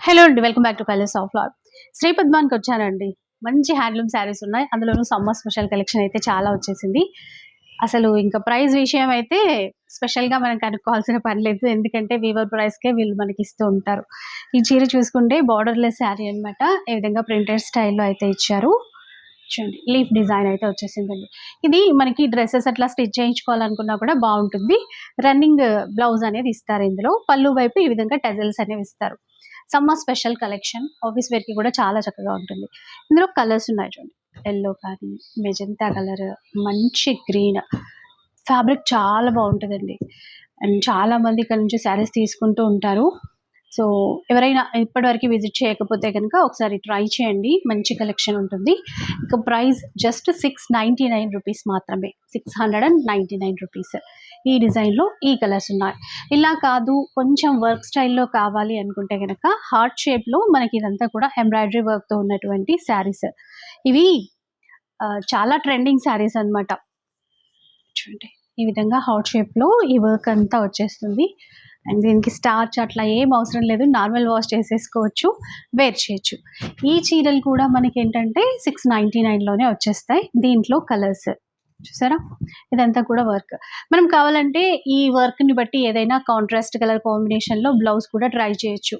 Hello అండి. Welcome back to colours of love. Sri పద్మానికి వచ్చానండి. మంచి హ్యాండ్లూమ్ శారీస్ ఉన్నాయి. అందులోనూ సమ్మర్ స్పెషల్ కలెక్షన్ అయితే చాలా వచ్చేసింది. అసలు ఇంకా ప్రైస్ విషయం అయితే స్పెషల్‌గా మనం కనుక్కోవాల్సిన పని లేదు. ఎందుకంటే వీవర్ ప్రైస్‌కే వీళ్ళు మనకి ఇస్తూ ఉంటారు. ఈ చీర చూసుకుంటే బోర్డర్‌లెస్ శారీ అన్నమాట. ఈ విధంగా ప్రింటెడ్ స్టైల్‌లో అయితే ఇచ్చారు. చూడండి లీఫ్ డిజైన్ అయితే వచ్చేసిందండి. ఇది మనకి డ్రెసెస్ అట్లా స్టిచ్ చేయించుకోవాలనుకున్నా కూడా బావుంటుంది. రన్నింగ్ బ్లౌజ్ అనేది ఇస్తారు ఇందులో. పళ్ళు వైపు ఈ విధంగా టజల్స్ అనేవి ఇస్తారు. సమ్మర్ స్పెషల్ కలెక్షన్ ఆఫీస్ వేర్‌కి కూడా చాలా చక్కగా ఉంటుంది. ఇందులో కలర్స్ ఉన్నాయి చూడండి. యెల్లో కానీ, మెజంతా కలర్, మంచి గ్రీన్. ఫ్యాబ్రిక్ చాలా బావుంటదండి. అండ్ చాలా మంది ఇక్కడ నుంచి శారీస్ తీసుకుంటూ ఉంటారు. సో, ఎవరైనా ఇప్పటివరకు విజిట్ చేయకపోతే గనుక ఒకసారి ట్రై చేయండి. మంచి కలెక్షన్ ఉంటుంది. ఇక ప్రైస్ జస్ట్ రూ. 699 మాత్రమే. రూ. 699 ఈ డిజైన్‌లో ఈ కలర్స్ ఉన్నాయి. ఇలా కాదు కొంచెం వర్క్ స్టైల్‌లో కావాలి అనుకుంటే గనక హార్ట్ షేప్‌లో మనకి ఇదంతా కూడా ఎంబ్రాయిడరీ వర్క్‌తో ఉన్నటువంటి శారీస్. ఇవి చాలా ట్రెండింగ్ శారీస్ అన్నమాట. చూడండి. ఈ విధంగా హార్ట్ షేప్‌లో ఈ వర్క్ అంతా వచ్చేస్తుంది. అండ్ దీనికి స్టార్చ్ అట్లా ఏం అవసరం లేదు. నార్మల్ వాష్ చేసేసుకోవచ్చు. వేర్ చేయొచ్చు. ఈ చీరలు కూడా మనకేంటంటే 699లోనే వచ్చేస్తాయి. దీంట్లో కలర్స్ చూసారా? ఇదంతా కూడా వర్క్. మనం కావాలంటే ఈ వర్క్‌ని బట్టి ఏదైనా కాంట్రాస్ట్ కలర్ కాంబినేషన్‌లో బ్లౌజ్ కూడా ట్రై చేయొచ్చు.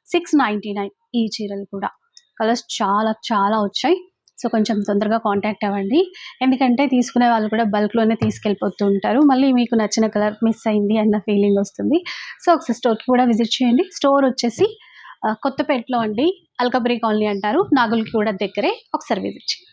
699 ఈ చీరలు కూడా. కలర్స్ చాలా చాలా వచ్చాయి. సో, కొంచెం తొందరగా కాంటాక్ట్ అవ్వండి. ఎందుకంటే తీసుకునే వాళ్ళు కూడా బల్క్‌లోనే తీసుకెళ్ళిపోతూ ఉంటారు. మళ్ళీ మీకు నచ్చిన కలర్ మిస్ అయింది అన్న ఫీలింగ్ వస్తుంది. సో, ఒకసారి స్టోర్‌కి కూడా విజిట్ చేయండి. స్టోర్ వచ్చేసి కొత్తపేటలో అండి. అల్కబరి కాలనీ అంటారు. నాగులకి కూడా దగ్గరే. ఒకసారి విజిట్ చేయండి.